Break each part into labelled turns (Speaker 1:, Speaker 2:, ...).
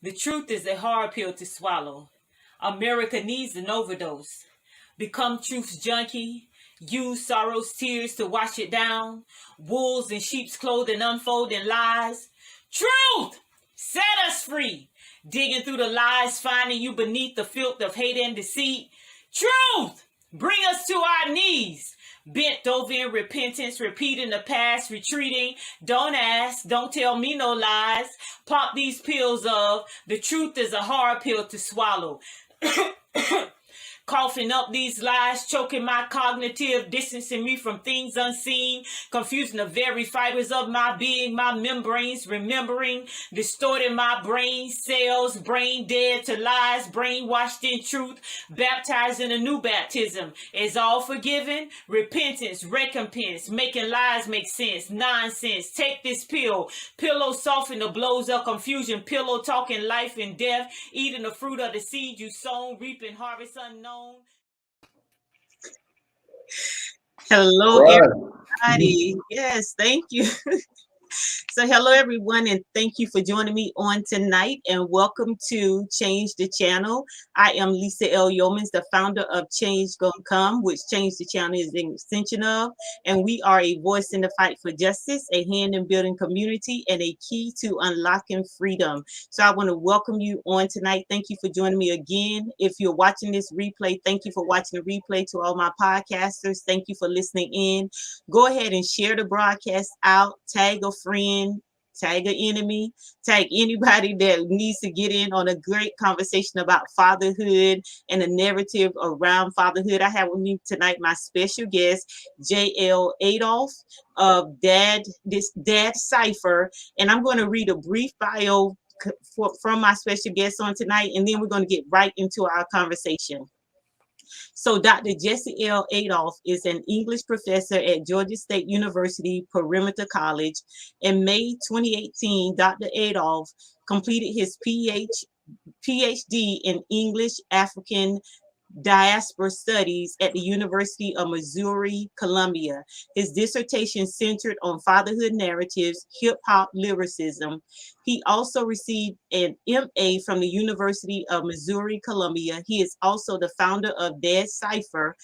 Speaker 1: The truth is a hard pill to swallow. America needs an overdose. Become truth's junkie. Use sorrow's tears to wash it down. Wolves in sheep's clothing unfolding lies. Truth! Set us free. Digging through the lies, finding you beneath the filth of hate and deceit. Truth! Bring us to our knees. Bent over in repentance, repeating the past, retreating. Don't ask, don't tell me no lies. Pop these pills of the truth is a hard pill to swallow. Coughing up these lies, choking my cognitive, distancing me from things unseen, confusing the very fibers of my being, my membranes, remembering, distorting my brain cells, brain dead to lies, brainwashed in truth, baptized in a new baptism. Is all forgiven? Repentance, recompense, making lies make sense, nonsense. Take this pill, pillow soften the blows of confusion, pillow talking life and death, eating the fruit of the seed you sown, reaping harvest unknown. Hello, everybody. Yes, thank you. So hello, everyone, and thank you for joining me on tonight, and welcome to Change the Channel. I am Lisa L. Yeomans, the founder of Change Gonna Come, which Change the Channel is an extension of, and we are a voice in the fight for justice, a hand in building community, and a key to unlocking freedom. So I want to welcome you on tonight. Thank you for joining me again. If you're watching this replay, thank you for watching the replay. To all my podcasters, thank you for listening in. Go ahead and share the broadcast out, tag a friend, tag an enemy, tag anybody that needs to get in on a great conversation about fatherhood and the narrative around fatherhood. I have with me tonight my special guest, J.L. Adolph of Dad Cypher, and I'm going to read a brief bio from my special guest on tonight, and then we're going to get right into our conversation. So Dr. Jessie L. Adolph is an English professor at Georgia State University, Perimeter College. In May 2018, Dr. Adolph completed his PhD in English African Diaspora Studies at the University of Missouri, Columbia. His dissertation centered on fatherhood narratives, hip-hop lyricism. He also received an MA from the University of Missouri, Columbia. He is also the founder of Dad Cypher,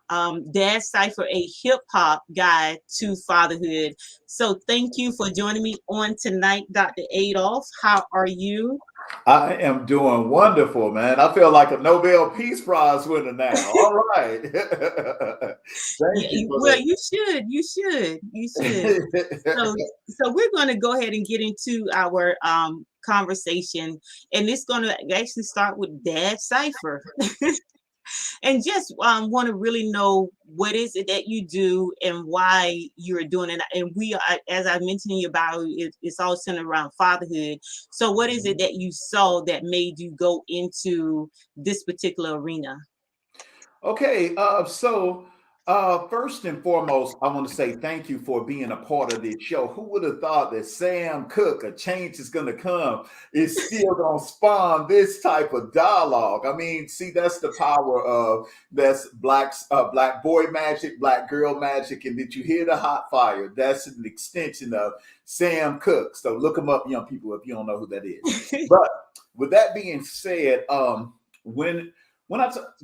Speaker 1: Dad Cypher, a hip-hop guide to fatherhood. So thank you for joining me on tonight, Dr. Adolph. How are you?
Speaker 2: I am doing wonderful, man. I feel like a Nobel Peace Prize winner now. All right.
Speaker 1: Thank you. Well, you should. So we're going to go ahead and get into our conversation, and it's going to actually start with Dad Cypher. And just want to really know what is it that you do and why you're doing it. And we are, as I mentioned in your bio, it's all centered around fatherhood. So what is it that you saw that made you go into this particular arena?
Speaker 2: Okay, first and foremost, I want to say thank you for being a part of this show. Who would have thought that Sam Cooke, A Change Is Gonna Come, is still gonna spawn this type of dialogue? I mean, see, that's the power of that's black boy magic, black girl magic, and did you hear the hot fire? That's an extension of Sam Cooke. So look him up, young people, if you don't know who that is. But with that being said,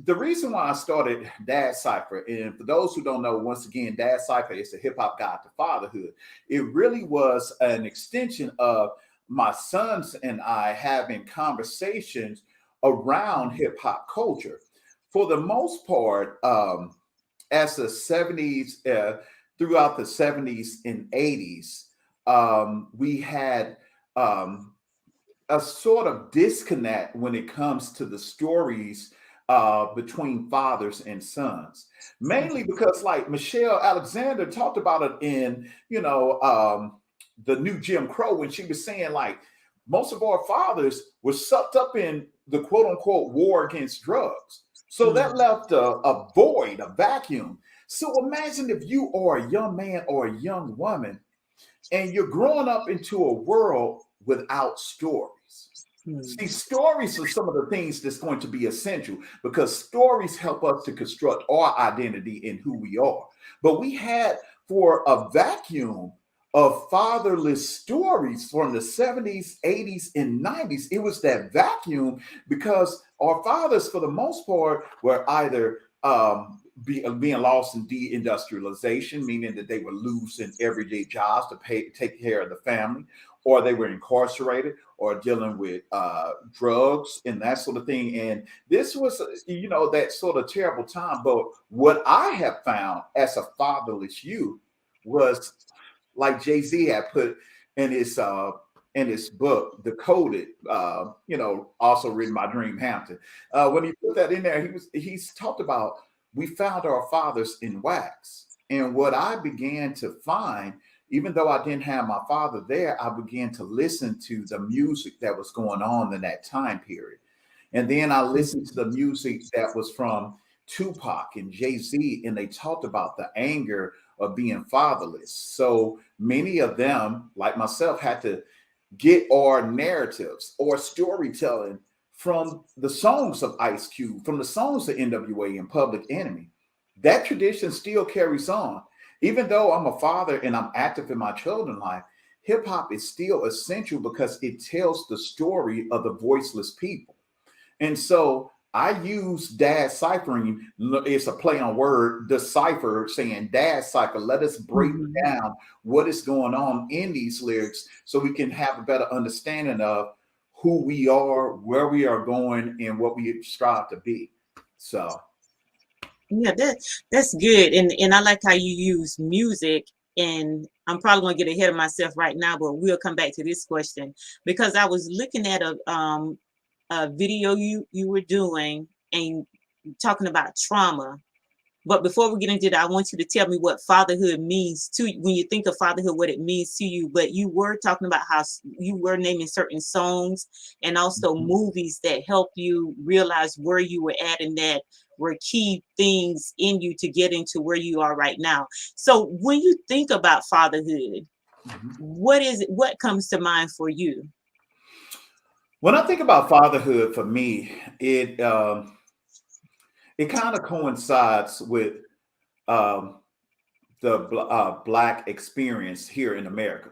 Speaker 2: the reason why I started Dad Cypher, and for those who don't know, once again, Dad Cypher is a hip hop guide to fatherhood. It really was an extension of my sons and I having conversations around hip hop culture. For the most part, as the 70s, throughout the 70s and 80s, we had a sort of disconnect when it comes to the stories between fathers and sons, mainly because like Michelle Alexander talked about it in, the new Jim Crow, when she was saying like most of our fathers were sucked up in the quote unquote war against drugs. So that left a void, a vacuum. So imagine if you are a young man or a young woman and you're growing up into a world without stories. See, stories are some of the things that's going to be essential because stories help us to construct our identity and who we are. But we had, for a vacuum of fatherless stories from the 70s, 80s, and 90s. It was that vacuum because our fathers, for the most part, were either being lost in deindustrialization, meaning that they were losing everyday jobs to take care of the family, or they were incarcerated or dealing with drugs and that sort of thing. And this was, that sort of terrible time. But what I have found as a fatherless youth was, like Jay-Z had put in his book, Decoded, also written by Dream Hampton. When he put that in there, he's talked about, we found our fathers in wax. And what I began to find, even though I didn't have my father there, I began to listen to the music that was going on in that time period. And then I listened to the music that was from Tupac and Jay-Z, and they talked about the anger of being fatherless. So many of them, like myself, had to get our narratives or storytelling from the songs of Ice Cube, from the songs of NWA and Public Enemy. That tradition still carries on. Even though I'm a father and I'm active in my children's life, hip hop is still essential because it tells the story of the voiceless people. And so I use dad ciphering. It's a play on word, decipher, saying dad cipher. Let us break down what is going on in these lyrics so we can have a better understanding of who we are, where we are going, and what we strive to be. So
Speaker 1: yeah, that's good. And I like how you use music. And I'm probably gonna get ahead of myself right now, but we'll come back to this question because I was looking at a video you were doing and talking about trauma. But before we get into that, I want you to tell me what fatherhood means to you. When you think of fatherhood, what it means to you. But you were talking about how you were naming certain songs and also movies that help you realize where you were at and that were key things in you to get into where you are right now. So when you think about fatherhood, what comes to mind for you?
Speaker 2: when I think about fatherhood, for me, it kind of coincides with um, the Black experience here in America.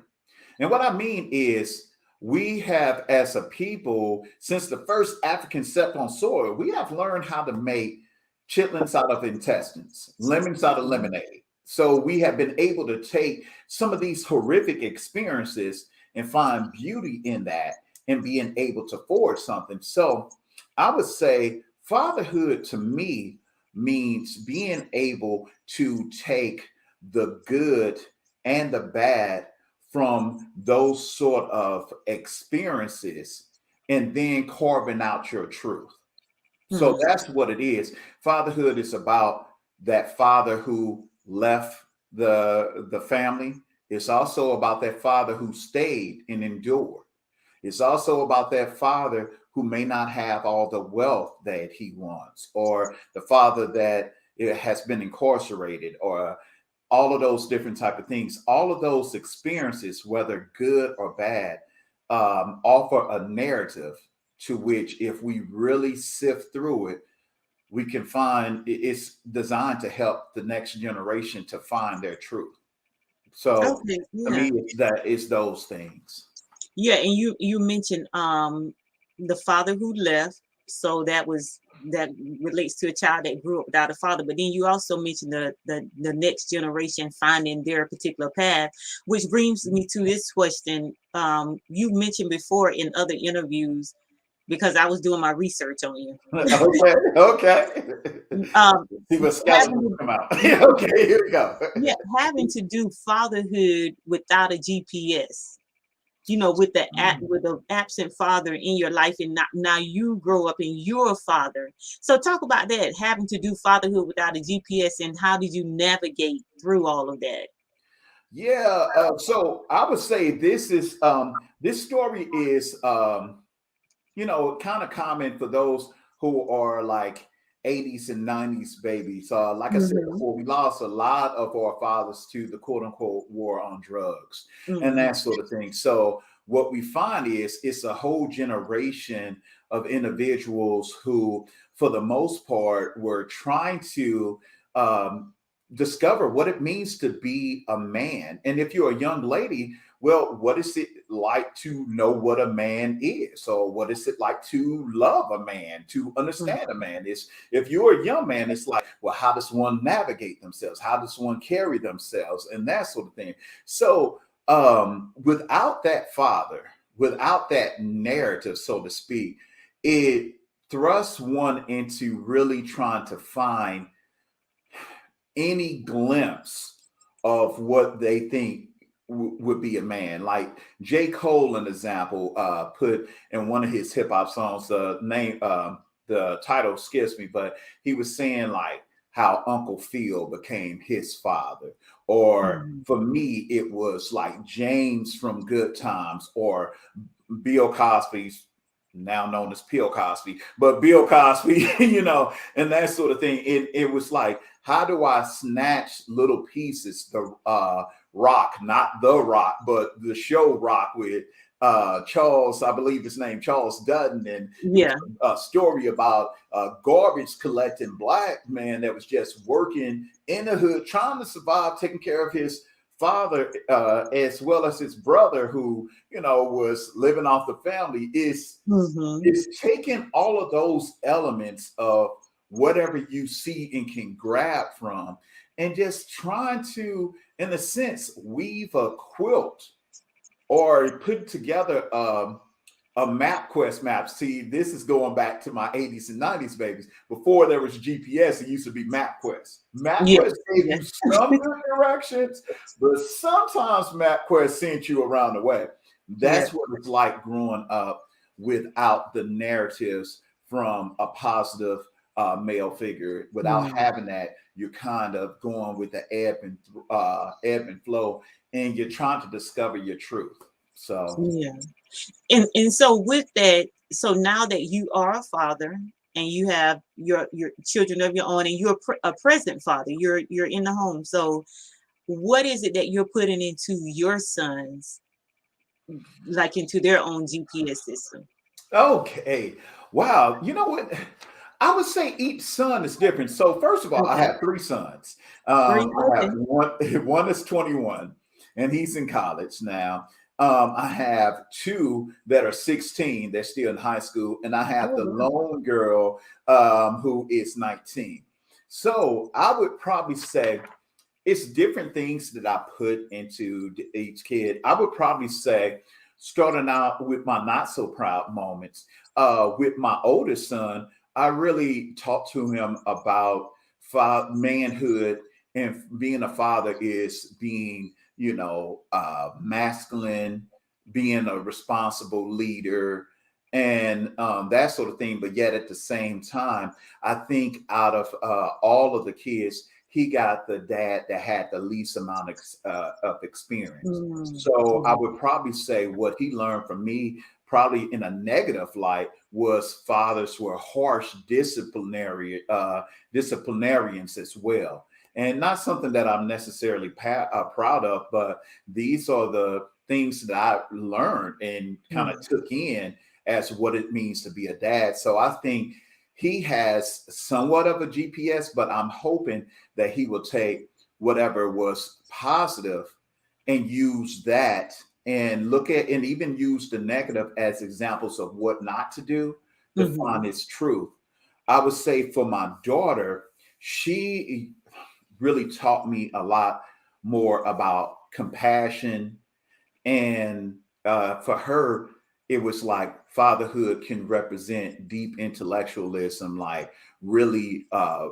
Speaker 2: And what I mean is, we have, as a people, since the first African stepped on soil, we have learned how to make chitlins out of intestines, lemons out of lemonade. So we have been able to take some of these horrific experiences and find beauty in that and being able to forge something. So I would say fatherhood to me means being able to take the good and the bad from those sort of experiences and then carving out your truth. So
Speaker 1: Hmm.
Speaker 2: that's what it is. Fatherhood is about that father who left the family. It's also about that father who stayed and endured. It's also about that father who may not have all the wealth that he wants, or the father that has been incarcerated, or all of those different type of things. All of those experiences, whether good or bad, offer a narrative to which, if we really sift through it, we can find it's designed to help the next generation to find their truth. So
Speaker 1: Okay,
Speaker 2: to
Speaker 1: yeah.
Speaker 2: me, it's those things.
Speaker 1: Yeah, and you mentioned the father who left, so that relates to a child that grew up without a father. But then you also mentioned the next generation finding their particular path, which brings me to this question. You mentioned before in other interviews because I was doing my research on you.
Speaker 2: Okay, okay.
Speaker 1: Um,
Speaker 2: See what skeletons
Speaker 1: having
Speaker 2: come out. Okay, here we go.
Speaker 1: yeah, having to do fatherhood without a GPS, with the absent father in your life, and now you grow up and you're a father. So talk about that, having to do fatherhood without a GPS, and how did you navigate through all of that?
Speaker 2: Yeah, so I would say this story is kind of common for those who are like 80s and 90s babies. Like I said
Speaker 1: Hmm.
Speaker 2: before, we lost a lot of our fathers to the quote unquote war on drugs and
Speaker 1: Hmm.
Speaker 2: that sort of thing. So what we find is it's a whole generation of individuals who, for the most part, were trying to um, discover what it means to be a man. And if you're a young lady, well, what is it like to know what a man is? Or what is it like to love a man, to understand a man? Is if you're a young man, it's like, well, how does one navigate themselves? How does one carry themselves? And that sort of thing. So without that father, without that narrative, so to speak, it thrusts one into really trying to find any glimpse of what they think would be a man. Like J. Cole, an example, put in one of his hip hop songs, the title skips me, but he was saying like how Uncle Phil became his father. Or for me, it was like James from Good Times, or Bill Cosby's, now known as Bill Cosby, but Bill Cosby, and that sort of thing. It was like, how do I snatch little pieces, the Rock, not the Rock, but the show Rock with Charles, I believe his name, Charles Dutton, and a story about a garbage collecting black man that was just working in the hood, trying to survive, taking care of his father as well as his brother, who was living off the family. Is taking all of those elements of whatever you see and can grab from, and just trying to, in a sense, weave a quilt or put together a MapQuest map. See, this is going back to my 80s and 90s babies. Before there was GPS, it used to be MapQuest. MapQuest gave you some good directions, but sometimes MapQuest sent you around the way. That's what it's like growing up without the narratives from a positive male figure. Without having that, you're kind of going with the ebb and flow, and you're trying to discover your truth. So
Speaker 1: and so with that, so now that you are a father and you have your children of your own, and you're a present father, you're in the home. So what is it that you're putting into your sons, like into their own GPS system?
Speaker 2: Okay. Wow. You know what? I would say each son is different. So first of all, I have three sons. I have one is 21, and he's in college now. I have two that are 16. They're still in high school. And I have the lone girl who is 19. So I would probably say it's different things that I put into each kid. I would probably say, starting out with my not so proud moments, with my oldest son, I really talked to him about manhood, and being a father is being, masculine, being a responsible leader, and that sort of thing. But yet at the same time, I think out of all of the kids, he got the dad that had the least amount of experience. So I would probably say what he learned from me, probably in a negative light, was fathers were harsh disciplinarians as well. And not something that I'm necessarily proud of, but these are the things that I learned and kind of took in as what it means to be a dad. So I think he has somewhat of a GPS, but I'm hoping that he will take whatever was positive and use that, and look at and even use the negative as examples of what not to do to find its truth. I would say for my daughter, she really taught me a lot more about compassion. And for her, it was like fatherhood can represent deep intellectualism, like really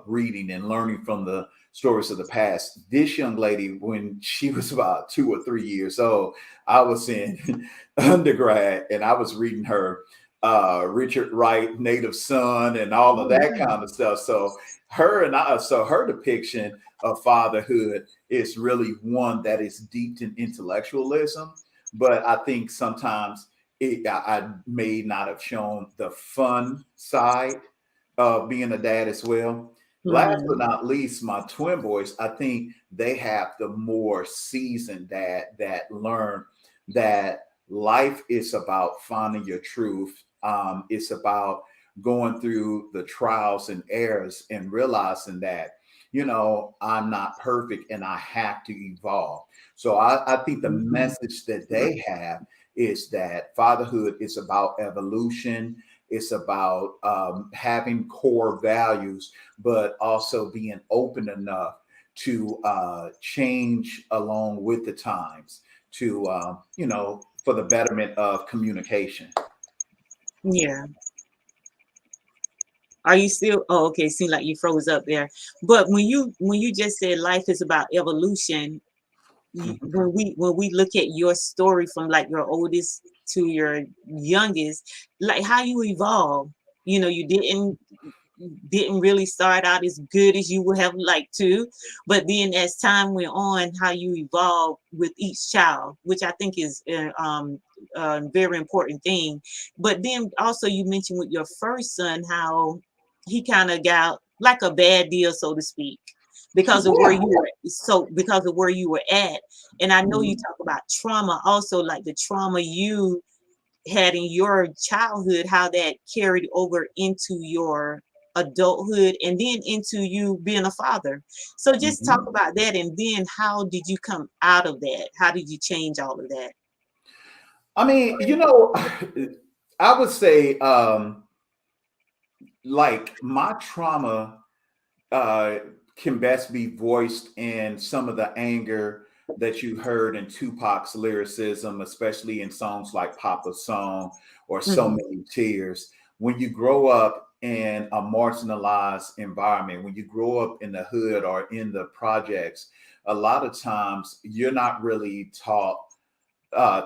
Speaker 2: reading and learning from the stories of the past. This young lady, when she was about 2 or 3 years old, I was in undergrad, and I was reading her Richard Wright, Native Son, and all of that kind of stuff. So her depiction of fatherhood is really one that is deep in intellectualism. But I think sometimes I may not have shown the fun side of being a dad as well. Last but not least, my twin boys, I think they have the more seasoned dad that learn that life is about finding your truth. It's about going through the trials and errors and realizing that I'm not perfect and I have to evolve. So I think the message that they have is that fatherhood is about evolution. It's about having core values, but also being open enough to change along with the times to, for the betterment of communication.
Speaker 1: Yeah. Are you still? Oh, okay. Seemed like you froze up there. But when you just said life is about evolution,
Speaker 2: Mhm.
Speaker 1: when we look at your story from like your oldest to your youngest, like how you evolve. You didn't really start out as good as you would have liked to, but then as time went on, how you evolve with each child, which I think is a very important thing. But then also you mentioned with your first son how he kind of got like a bad deal, so to speak, because of where you were at. And I know you
Speaker 2: Mhm.
Speaker 1: talk about trauma also, like the trauma you had in your childhood, how that carried over into your adulthood and then into you being a father. So just talk
Speaker 2: Mhm.
Speaker 1: about that, and then how did you come out of that? How did you change all of that?
Speaker 2: I mean, I would say, like my trauma uh, can best be voiced in some of the anger that you heard in Tupac's lyricism, especially in songs like Papa's Song or So
Speaker 1: Mhm,
Speaker 2: Many Tears. When you grow up in a marginalized environment, when you grow up in the hood or in the projects, a lot of times you're not really taught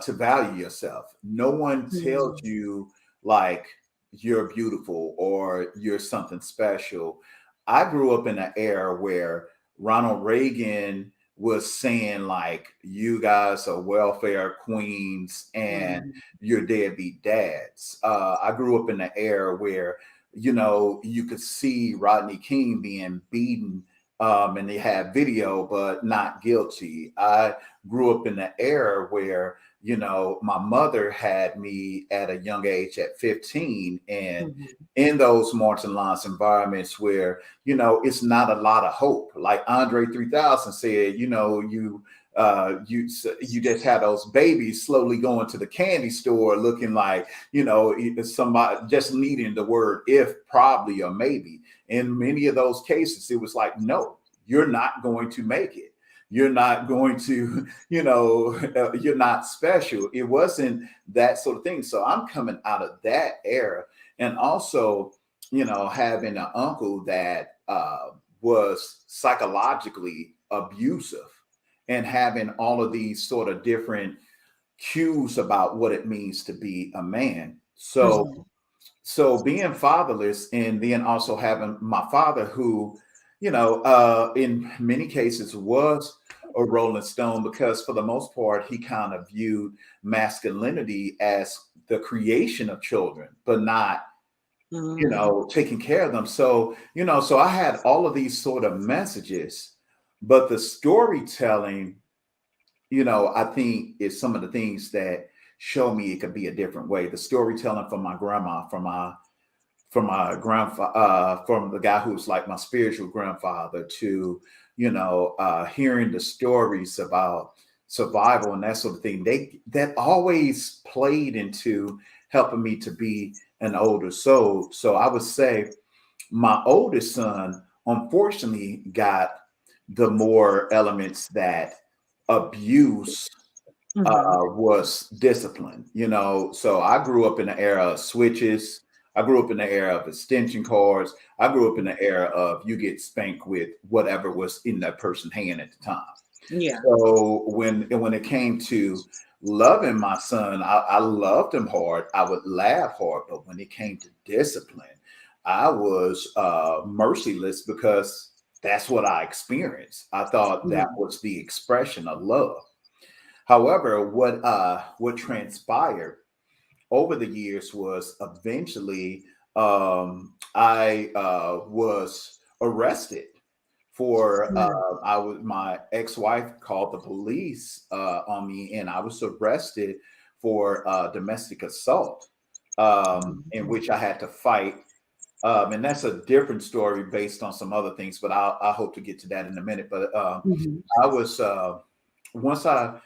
Speaker 2: to value yourself. No one tells
Speaker 1: mhm,
Speaker 2: you like you're beautiful or you're something special. I grew up in an era where Ronald Reagan was saying like you guys are welfare queens and
Speaker 1: mhm,
Speaker 2: you're deadbeat dads. I grew up in an era where you could see Rodney King being beaten, and they had video but not guilty. I grew up in the era where my mother had me at a young age at 15, and
Speaker 1: mhm,
Speaker 2: in those marginalized environments where it's not a lot of hope. Like Andre 3000 said, you just had those babies slowly going to the candy store looking like somebody just needing the word if, probably, or maybe. In many of those cases it was like, no, you're not going to make it. You're not going to, you're not special. It wasn't that sort of thing. So I'm coming out of that era. And also, having an uncle that was psychologically abusive and having all of these sort of different cues about what it means to be a man.
Speaker 1: mhm,
Speaker 2: So being fatherless, and then also having my father who, in many cases was a Rolling Stone, because for the most part, he kind of viewed masculinity as the creation of children, but not,
Speaker 1: mhm,
Speaker 2: taking care of them. So I had all of these sort of messages, but the storytelling, I think is some of the things that show me it could be a different way. The storytelling from my grandma, from my grandfather, from the guy who's like my spiritual grandfather, to hearing the stories about survival and that sort of thing. That always played into helping me to be an older soul. So I would say my oldest son unfortunately got the more elements that abuse
Speaker 1: mhm,
Speaker 2: was discipline. So I grew up in the era of switches. I grew up in the era of extension cords. I grew up in the era of you get spanked with whatever was in that person's hand at the time.
Speaker 1: yeah.
Speaker 2: So when it came to loving my son, I loved him hard. I would laugh hard, but when it came to discipline, I was merciless, because that's what I experienced. I thought that
Speaker 1: Mhm,
Speaker 2: was the expression of love. However, what transpired over the years was eventually I was arrested for
Speaker 1: mhm,
Speaker 2: my ex-wife called the police on me, and I was arrested for domestic assault, in
Speaker 1: mhm,
Speaker 2: which I had to fight And that's a different story based on some other things, but I hope to get to that in a minute. But I was once I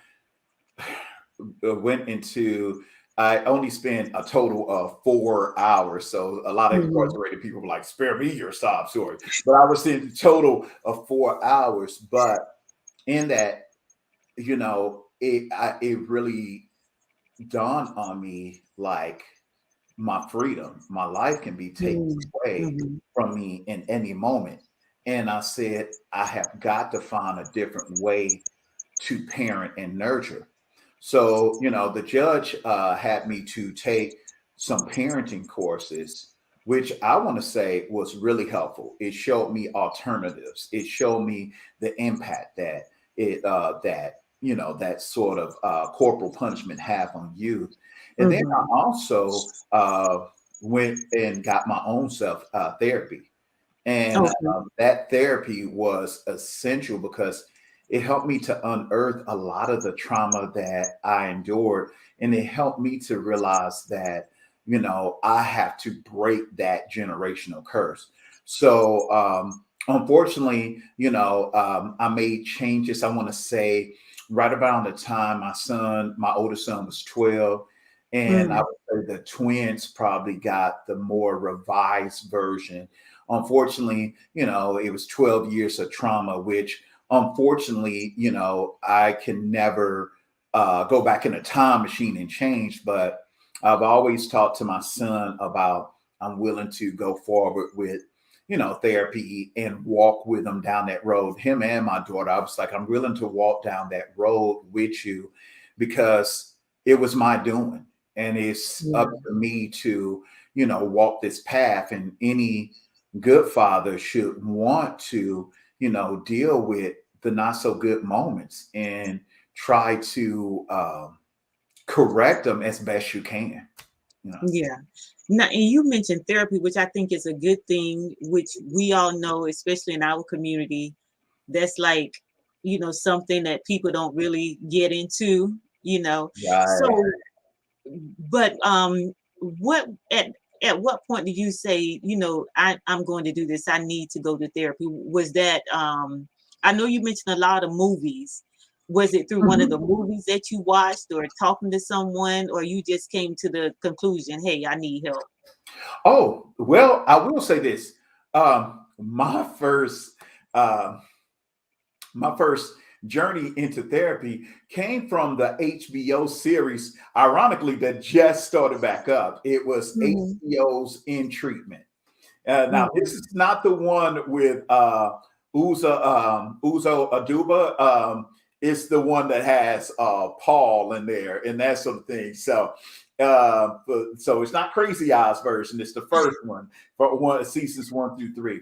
Speaker 2: went into, I only spent a total of 4 hours. So a lot of incarcerated people were like, spare me your sob story. But I was in total of 4 hours. But in that, it really dawned on me like my freedom, my life can be taken away from me in any moment. And I said, I have got to find a different way to parent and nurture. So, the judge had me to take some parenting courses, which I want to say was really helpful. It showed me alternatives. It showed me the impact that that sort of corporal punishment have on youth. And then I also went and got my own self therapy. And that therapy was essential because it helped me to unearth a lot of the trauma that I endured. And it helped me to realize that, I have to break that generational curse. So, unfortunately, I made changes. I want to say right around the time my oldest son was 12. And I would say the twins probably got the more revised version. Unfortunately, it was 12 years of trauma, which unfortunately, I can never go back in a time machine and change. But I've always talked to my son about I'm willing to go forward with, therapy and walk with him down that road. Him and my daughter, I was like, I'm willing to walk down that road with you because it was my doing. And it's up to me to, walk this path. And any good father should want to, deal with the not so good moments and try to correct them as best you can.
Speaker 1: Yeah. Now, and you mentioned therapy, which I think is a good thing, which we all know, especially in our community, that's like, something that people don't really get into. So,
Speaker 2: Right.
Speaker 1: but what at what point did you say, I'm going to do this, I need to go to therapy? Was that I know you mentioned a lot of movies. Was it through one of the movies that you watched or talking to someone, or you just came to the conclusion, hey, I need help?
Speaker 2: Oh, well, I will say this. My first uh, my first journey into therapy came from the HBO series, ironically, that just started back up. It was HBO's In Treatment. Now, this is not the one with Uzo Aduba. It's the one that has Paul in there and that sort of thing. So it's not Crazy Eyes version. It's the first one for seasons 1 through 3.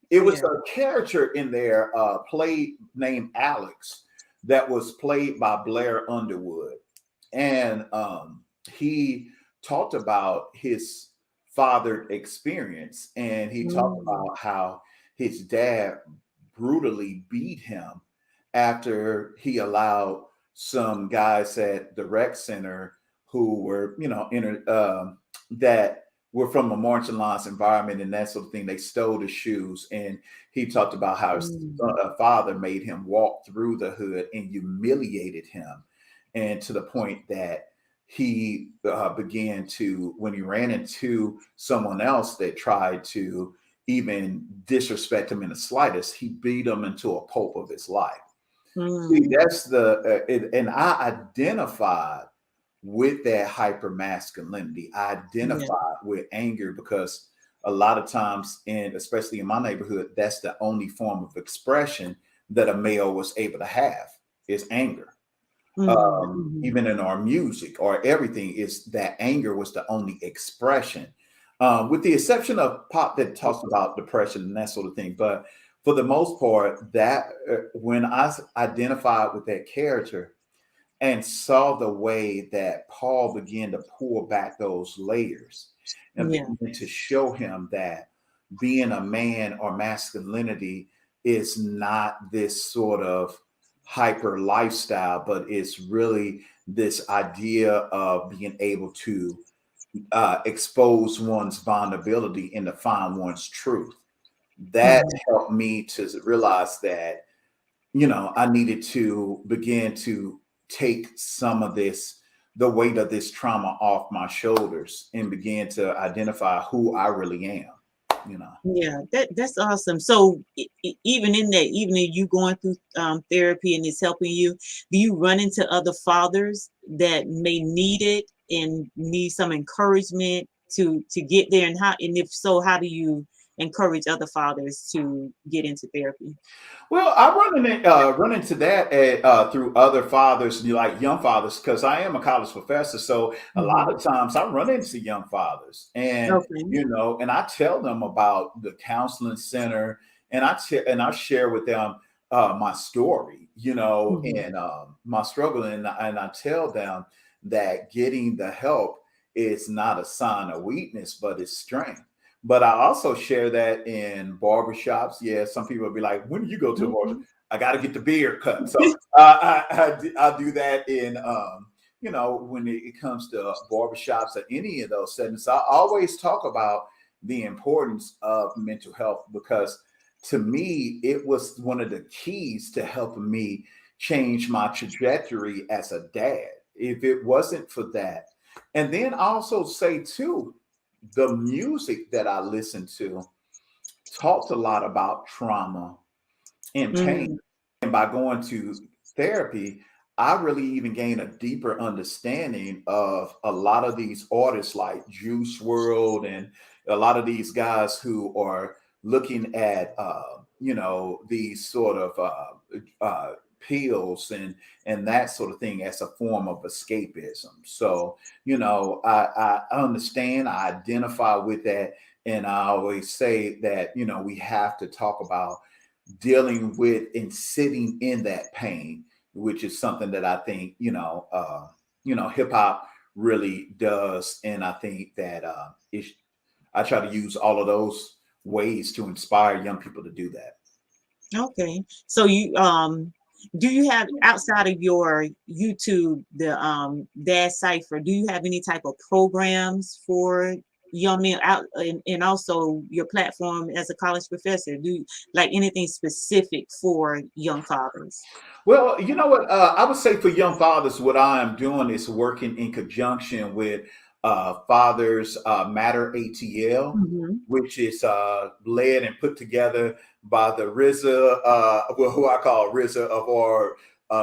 Speaker 2: It was a character in there played named Alex that was played by Blair Underwood. And he talked about his fathered experience. And he talked about how his dad brutally beat him after he allowed some guys at the rec center who were, that were from a marginalized environment and that sort of thing. They stole the shoes. And he talked about how his father made him walk through the hood and humiliated him. And to the point that he began to, when he ran into someone else that tried to even disrespect him in the slightest, he beat him into a pulp of his life. See, that's and I identified with that hyper masculinity. I identified with anger because a lot of times, and especially in my neighborhood, that's the only form of expression that a male was able to have is anger. Even in our music or everything, is that anger was the only expression, with the exception of pop that talks about depression and that sort of thing. But for the most part, that when I identified with that character and saw the way that Paul began to pull back those layers and began to show him that being a man or masculinity is not this sort of hyper lifestyle, but it's really this idea of being able to expose one's vulnerability and to find one's truth. That helped me to realize that, I needed to begin to take some of this, the weight of this trauma off my shoulders and begin to identify who I really am.
Speaker 1: Yeah, that's awesome. So even in that, even if you going through therapy and it's helping you, do you run into other fathers that may need it and need some encouragement to get there? And if so, how do you encourage other fathers to get into therapy?
Speaker 2: Well, I run into that through other fathers, like young fathers, because I am a college professor. So a lot
Speaker 1: Hmm.
Speaker 2: of times I run into young fathers, and
Speaker 1: Okay.
Speaker 2: and I tell them about the counseling center, and I share with them my story,
Speaker 1: Hmm.
Speaker 2: and my struggle, and I tell them that getting the help is not a sign of weakness, but it's strength. But I also share that in barbershops. Yeah, some people will be like, "When do you go to a barber?"
Speaker 1: Hmm.
Speaker 2: I got to get the beard cut. So I do that in, when it comes to barbershops or any of those settings. I always talk about the importance of mental health because to me, it was one of the keys to helping me change my trajectory as a dad. If it wasn't for that, and then I also say too, the music that I listened to talked a lot about trauma and pain.
Speaker 1: Hmm.
Speaker 2: And by going to therapy, I really even gained a deeper understanding of a lot of these artists like Juice World and a lot of these guys who are looking at these sort of pills and that sort of thing as a form of escapism. So I understand, I identify with that, and I always say that we have to talk about dealing with and sitting in that pain, which is something that I think hip hop really does, and I think that I try to use all of those ways to inspire young people to do that.
Speaker 1: Okay. So do you have, outside of your YouTube, the Dad Cypher, do you have any type of programs for young men out, and also your platform as a college professor? Do you like anything specific for young fathers?
Speaker 2: Well, you know what? I would say for young fathers, what I am doing is working in conjunction with Fathers Matter ATL,
Speaker 1: Hmm.
Speaker 2: which is led and put together by the RZA, who I call RZA of our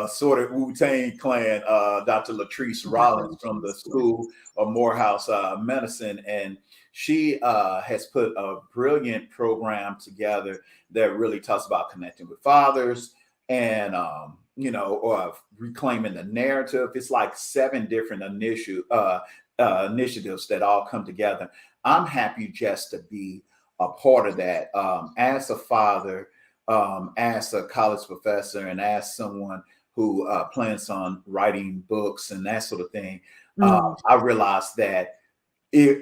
Speaker 2: sort of Wu Tang clan, Dr. Latrice
Speaker 1: Dr.
Speaker 2: Rollins from the
Speaker 1: Latrice, yes.
Speaker 2: School of Morehouse Medicine. And she has put a brilliant program together that really talks about connecting with fathers and or reclaiming the narrative. It's like 7 different initiatives that all come together. I'm happy just to be a part of that, as a father, as a college professor, and as someone who plans on writing books and that sort of thing.
Speaker 1: Mm.
Speaker 2: I realized that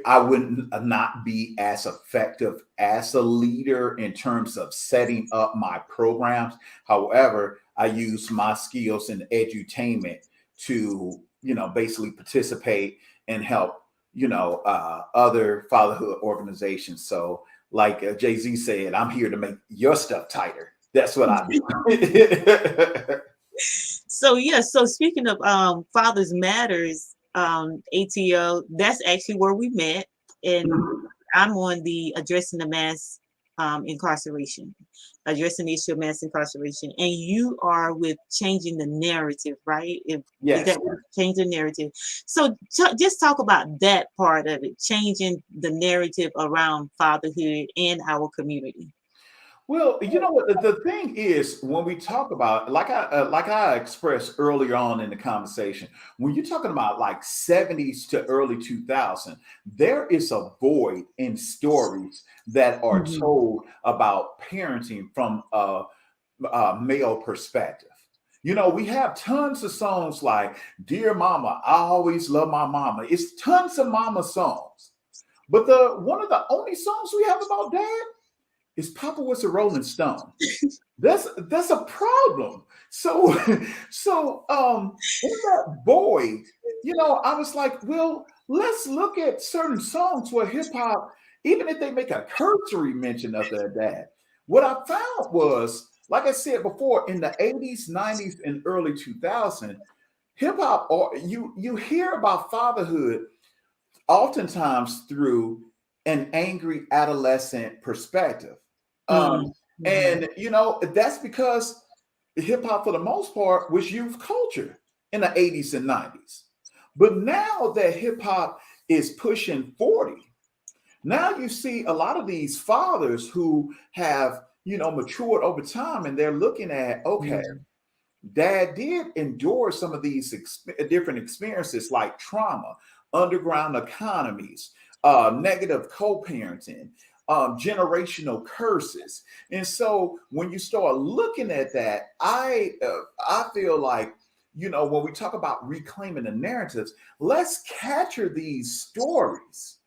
Speaker 2: I wouldn't not be as effective as a leader in terms of setting up my programs. However, I use my skills in edutainment to, basically participate and help, other fatherhood organizations. So, like Jay-Z said, I'm here to make your stuff tighter. That's what I do.
Speaker 1: So yeah, so speaking of Fathers Matters, ATO, that's actually where we met, and I'm on the addressing the mass incarceration, addressing the issue of mass incarceration, and you are with changing the narrative, right? If is
Speaker 2: Yes.
Speaker 1: that what, change the narrative? So just talk about that part of it, changing the narrative around fatherhood in our community.
Speaker 2: Well, you know what the thing is when we talk about like I expressed earlier on in the conversation, when you're talking about like 70s to early 2000, there is a void in stories that are
Speaker 1: Hmm.
Speaker 2: told about parenting from a male perspective. We have tons of songs like "Dear Mama," "I Always Love My Mama." It's tons of mama songs, but the one of the only songs we have about dad is Papa Was a Rolling Stone. That's a problem. So in that void, I was like, well, let's look at certain songs where hip hop, even if they make a cursory mention of their dad. What I found was, like I said before, in the 80s, 90s, and early 2000s, hip hop, or you hear about fatherhood oftentimes through an angry adolescent perspective. And that's because hip hop, for the most part, was youth culture in the 80s and 90s. But now that hip hop is pushing 40, now you see a lot of these fathers who have, matured over time, and they're looking at, okay, dad did endure some of these different experiences like trauma, underground economies, negative co-parenting, generational curses. And so when you start looking at that, I feel like, when we talk about reclaiming the narratives, let's capture these stories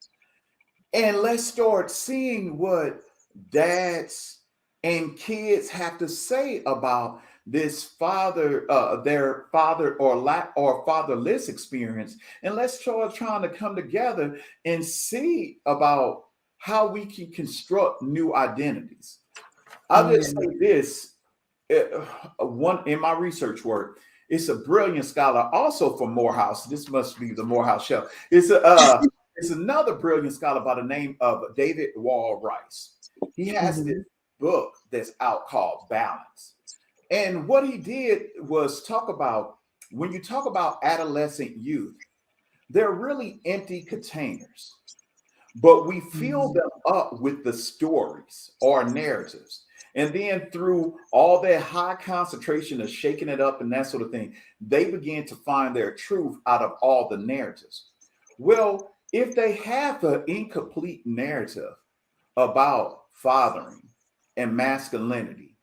Speaker 2: and let's start seeing what dads and kids have to say about this their father or fatherless experience. And let's start trying to come together and see about how we can construct new identities. I'll just say this, one in my research work, it's a brilliant scholar, also from Morehouse. This must be the Morehouse show. It's another brilliant scholar by the name of David Wall Rice. He has this book that's out called Balance. And what he did was talk about, when you talk about adolescent youth, they're really empty containers, but we fill them up with the stories or narratives. And then through all that high concentration of shaking it up and that sort of thing, they begin to find their truth out of all the narratives. Well, if they have an incomplete narrative about fathering and masculinity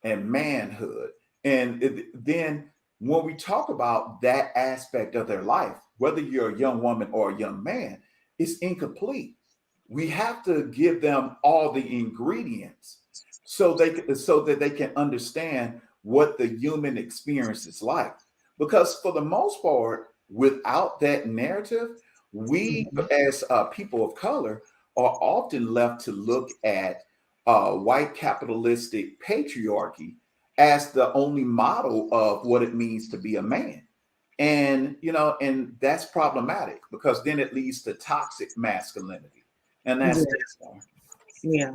Speaker 2: and manhood, and then when we talk about that aspect of their life, whether you're a young woman or a young man, it's incomplete. We have to give them all the ingredients so that they can understand what the human experience is like. Because for the most part, without that narrative, we as people of color are often left to look at white capitalistic patriarchy as the only model of what it means to be a man. And that's problematic, because then it leads to toxic masculinity. And that's
Speaker 1: yeah.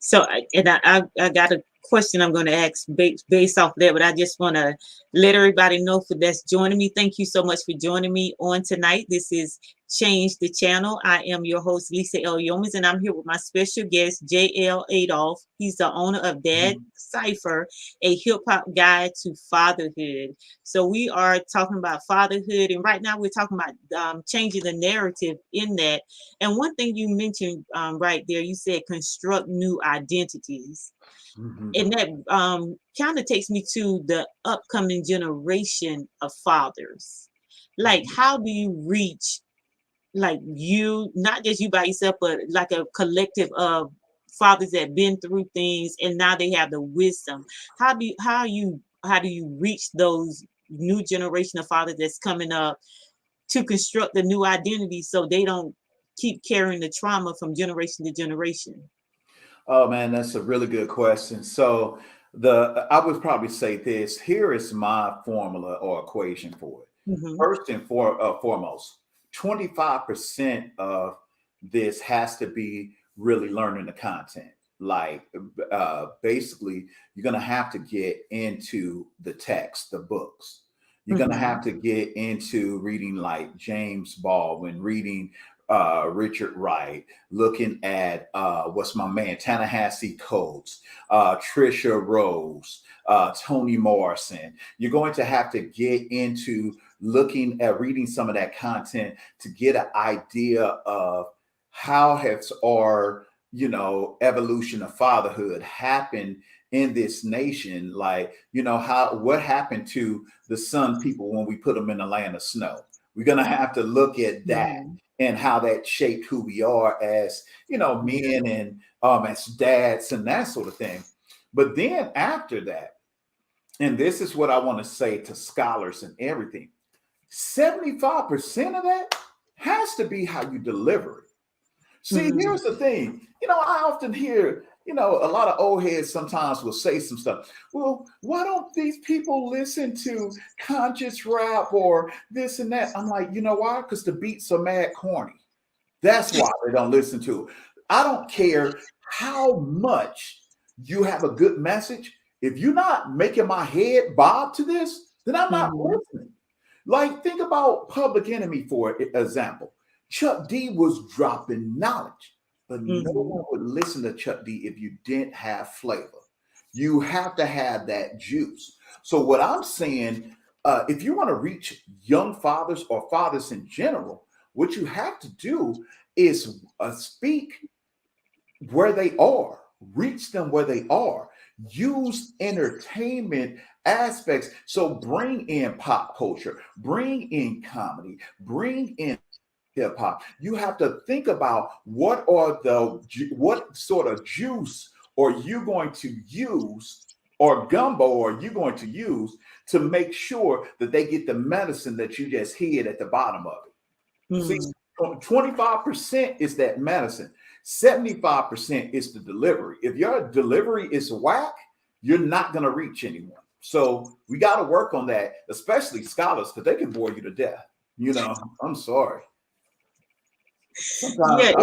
Speaker 1: So, I got a question I'm going to ask based off that, but I just want to let everybody know for that's joining me. Thank you so much for joining me on tonight. This is Change the Channel. I am your host, Lisa L. Yeomans, and I'm here with my special guest, J.L. Adolph. He's the owner of Dad Cypher, a hip hop guide to fatherhood. So we are talking about fatherhood, and right now we're talking about changing the narrative in that. And one thing you mentioned right there, you said construct new identities. And that kind of takes me to the upcoming generation of fathers. Like, how do you reach, like, you, not just you by yourself, but like a collective of fathers that have been through things and now they have the wisdom? How do you reach those new generation of fathers that's coming up to construct the new identity so they don't keep carrying the trauma from generation to generation?
Speaker 2: Oh man, that's a really good question. So I would probably say this. Here is my formula or equation for it. First and foremost, 25% of this has to be really learning the content. Like basically, you're gonna have to get into the text, the books. You're gonna have to get into reading like James Baldwin, reading Richard Wright, looking at what's my man, Ta-Nehisi Coates, Trisha Rose, Toni Morrison. You're going to have to get into looking at reading some of that content to get an idea of how has our evolution of fatherhood happened in this nation. Like, what happened to the Sun people when we put them in the land of snow? We're going to have to look at that and how that shaped who we are as, men and as dads and that sort of thing. But then after that, and this is what I want to say to scholars and everything, 75% of that has to be how you deliver it. See, here's the thing. I often hear, a lot of old heads sometimes will say some stuff. Well, why don't these people listen to conscious rap or this and that? I'm like, you know why? Because the beats are mad corny. That's why they don't listen to it. I don't care how much you have a good message. If you're not making my head bob to this, then I'm not listening. Like, think about Public Enemy, for example. Chuck D was dropping knowledge, but no one would listen to Chuck D if you didn't have flavor. You have to have that juice. So what I'm saying, if you want to reach young fathers or fathers in general, what you have to do is speak where they are, reach them where they are, use entertainment aspects. So bring in pop culture, bring in comedy, bring in hip hop. You have to think about what sort of juice are you going to use, or gumbo are you going to use to make sure that they get the medicine that you just hid at the bottom of it. See, 25% is that medicine. 75% is the delivery. If your delivery is whack, you're not going to reach anyone. So we got to work on that, especially scholars, because they can bore you to death. I'm sorry. Sometimes,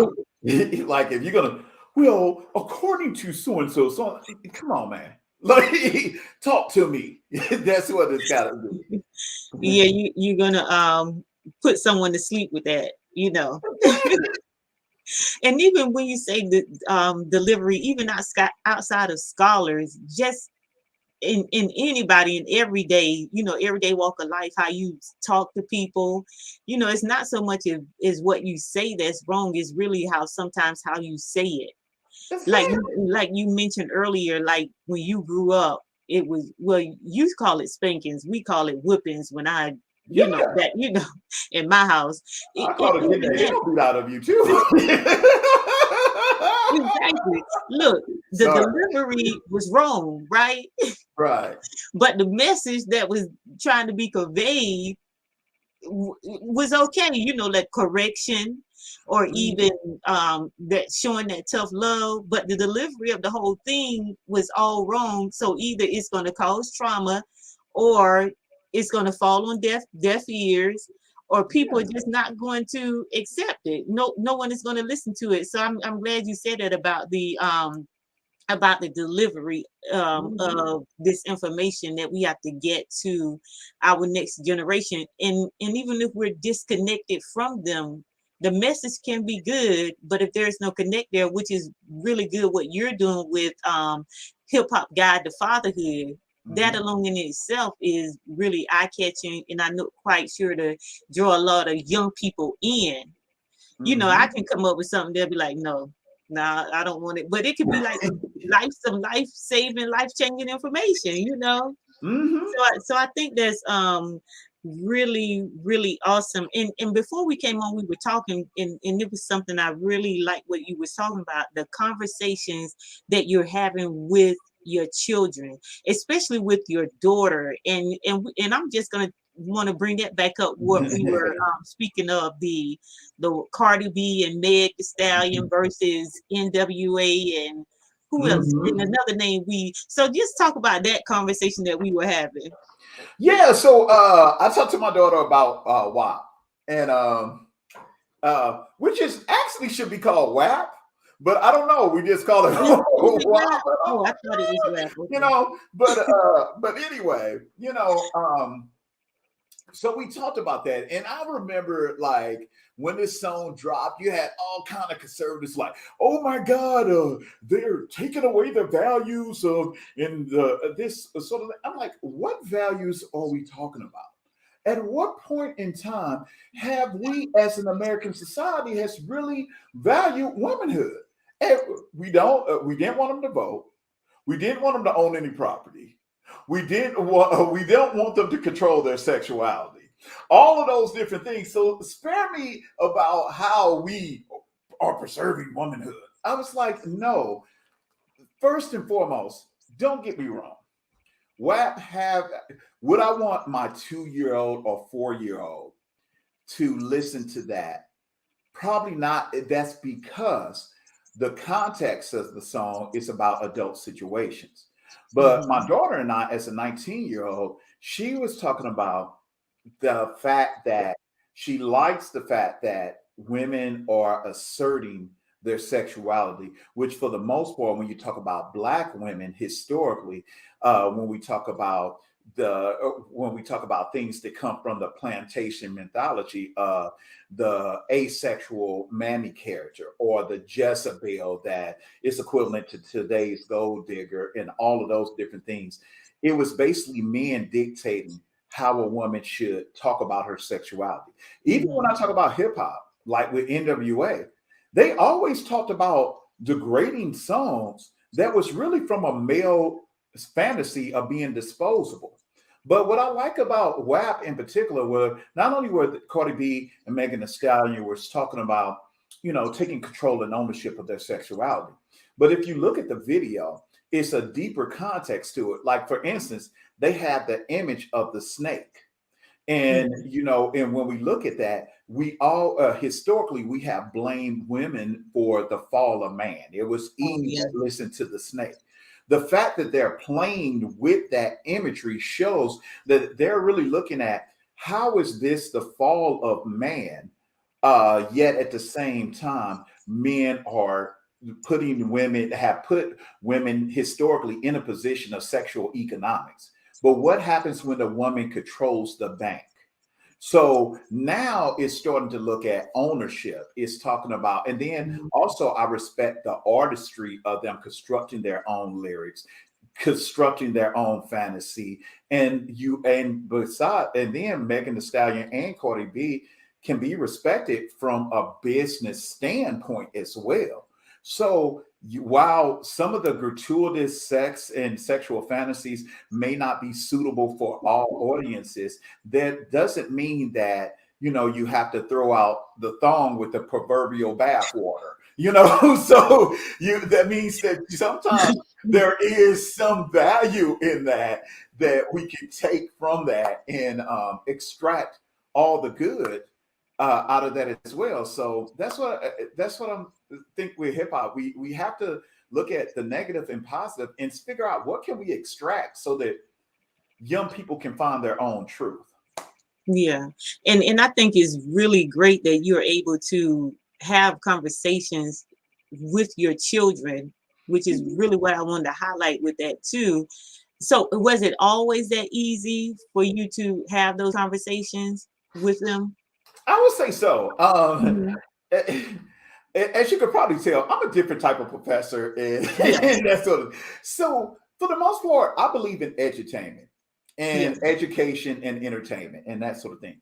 Speaker 2: like, if you're gonna, well, according to so and so, come on, man, like, talk to me. That's what it's got to do.
Speaker 1: Yeah, you're gonna put someone to sleep with that, And even when you say the delivery, even outside of scholars, just in anybody in everyday walk of life, how you talk to people, it's not so much is what you say that's wrong, is really sometimes how you say it. Like you mentioned earlier, like when you grew up, it was, well, you call it spankings, we call it whippings. When I in my house,
Speaker 2: I call it getting the hell beat out of you too.
Speaker 1: Exactly. Look, the delivery was wrong, right?
Speaker 2: Right.
Speaker 1: But the message that was trying to be conveyed was okay, like correction, or even that showing that tough love. But the delivery of the whole thing was all wrong. So either it's going to cause trauma, or it's going to fall on deaf ears, or people are just not going to accept it. No one is going to listen to it. So I'm glad you said that about the delivery of this information that we have to get to our next generation. And even if we're disconnected from them, the message can be good, but if there's no connect there, which is really good what you're doing with Hip Hop Guide to Fatherhood, that alone in itself is really eye-catching, and I'm not quite sure to draw a lot of young people in. I can come up with something, they'll be like, no, I don't want it. But it could be like some life-saving, life-changing information, So I think that's really, really awesome. And before we came on, we were talking, and it was something I really like what you was talking about, the conversations that you're having with your children, especially with your daughter. And I'm just gonna want to bring that back up, what we were speaking of, the Cardi B and Meg Thee Stallion versus NWA, and who else? And another name so just talk about that conversation that we were having.
Speaker 2: Yeah, so I talked to my daughter about WAP, and which is actually should be called WAP, but I don't know. We just call it WAP.
Speaker 1: Oh, I thought it was WAP.
Speaker 2: But anyway, so we talked about that, and I remember, like, when this song dropped, you had all kind of conservatives like, "Oh my God, they're taking away the values of this sort of." I'm like, what values are we talking about? At what point in time have we, as an American society, has really valued womanhood? And we don't. We didn't want them to vote. We didn't want them to own any property. We don't want them to control their sexuality. All of those different things. So spare me about how we are preserving womanhood. I was like, no. First and foremost, don't get me wrong. Would I want my 2-year-old or 4-year-old to listen to that Probably not. That's because the context of the song is about adult situations. But my daughter and I, as a 19-year-old, she was talking about the fact that she likes the fact that women are asserting their sexuality, which for the most part, when you talk about Black women historically, when we talk about when we talk about things that come from the plantation mythology, the asexual mammy character or the Jezebel that is equivalent to today's gold digger and all of those different things, it was basically men dictating how a woman should talk about her sexuality. Even when I talk about hip hop, like with NWA, they always talked about degrading songs that was really from a male fantasy of being disposable. But what I like about WAP in particular were not only were Cardi B and Megan Thee Stallion was talking about, taking control and ownership of their sexuality. But if you look at the video, it's a deeper context to it. Like, for instance, they have the image of the snake. And, and when we look at that, we all historically, we have blamed women for the fall of man. It was Eve that listened to the snake. The fact that they're playing with that imagery shows that they're really looking at how is this the fall of man, yet at the same time, men are have put women historically in a position of sexual economics. But what happens when a woman controls the bank? So now it's starting to look at ownership. It's talking about, and then also I respect the artistry of them constructing their own lyrics, constructing their own fantasy. And then Megan Thee Stallion and Cardi B can be respected from a business standpoint as well. So while some of the gratuitous sex and sexual fantasies may not be suitable for all audiences, that doesn't mean that, you have to throw out the thong with the proverbial bathwater, so that means that sometimes there is some value in that we can take from that and extract all the good out of that as well. So that's what I'm think with hip hop. We have to look at the negative and positive and figure out what can we extract so that young people can find their own truth.
Speaker 1: Yeah. And I think it's really great that you're able to have conversations with your children, which is really what I wanted to highlight with that too. So was it always that easy for you to have those conversations with them?
Speaker 2: I would say so. As you could probably tell, I'm a different type of professor, and, and that sort of. So for the most part, I believe in edutainment and education and entertainment and that sort of thing.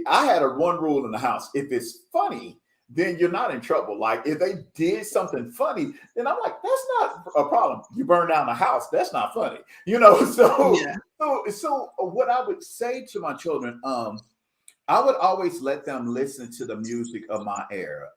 Speaker 2: I had one rule in the house: if it's funny, then you're not in trouble. Like if they did something funny, then I'm like, that's not a problem. You burn down the house, that's not funny, So what I would say to my children, I would always let them listen to the music of my era.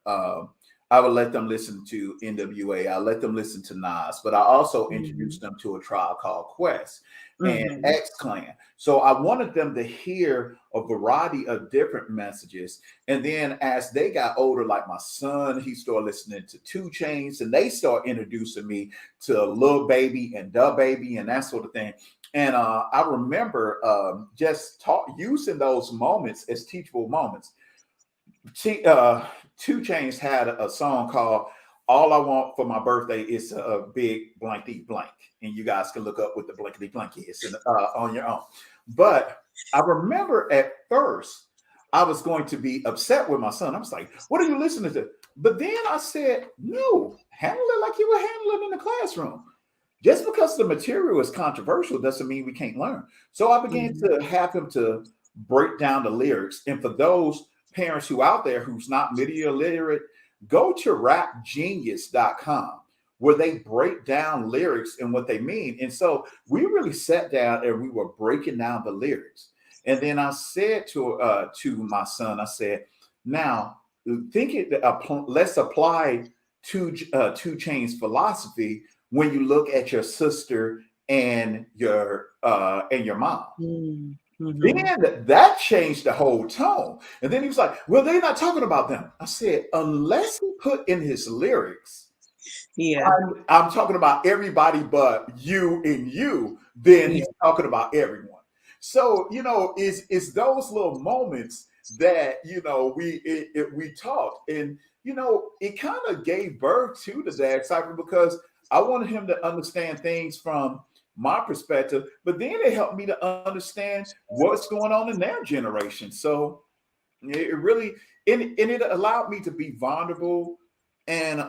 Speaker 2: I would let them listen to NWA. I let them listen to Nas, but I also introduced them to a tribe called Quest and X Clan. So I wanted them to hear a variety of different messages. And then as they got older, like my son, he started listening to 2 Chainz, and they start introducing me to Lil Baby and Da Baby and that sort of thing. And I remember using those moments as teachable moments. 2 Chainz had a song called "All I Want for My Birthday Is a Big Blankety Blank," and you guys can look up what the blankety blank is on your own. But I remember at first I was going to be upset with my son. I was like, "What are you listening to?" But then I said, "No, handle it like you were handling in the classroom. Just because the material is controversial doesn't mean we can't learn." So I began to have him to break down the lyrics. And for those parents who out there who's not media literate, go to rapgenius.com where they break down lyrics and what they mean. And so we really sat down and we were breaking down the lyrics. And then I said to my son, I said, now let's apply 2 Chainz philosophy when you look at your sister and your mom. Then that changed the whole tone. And then he was like, well, they're not talking about them. I said, unless he put in his lyrics,
Speaker 1: Yeah.
Speaker 2: I'm talking about everybody but you and you, then he's talking about everyone. So, it's those little moments that, we talked. And, it kind of gave birth to the Dad Cypher because I wanted him to understand things from my perspective, but then it helped me to understand what's going on in their generation. So it really, and it allowed me to be vulnerable and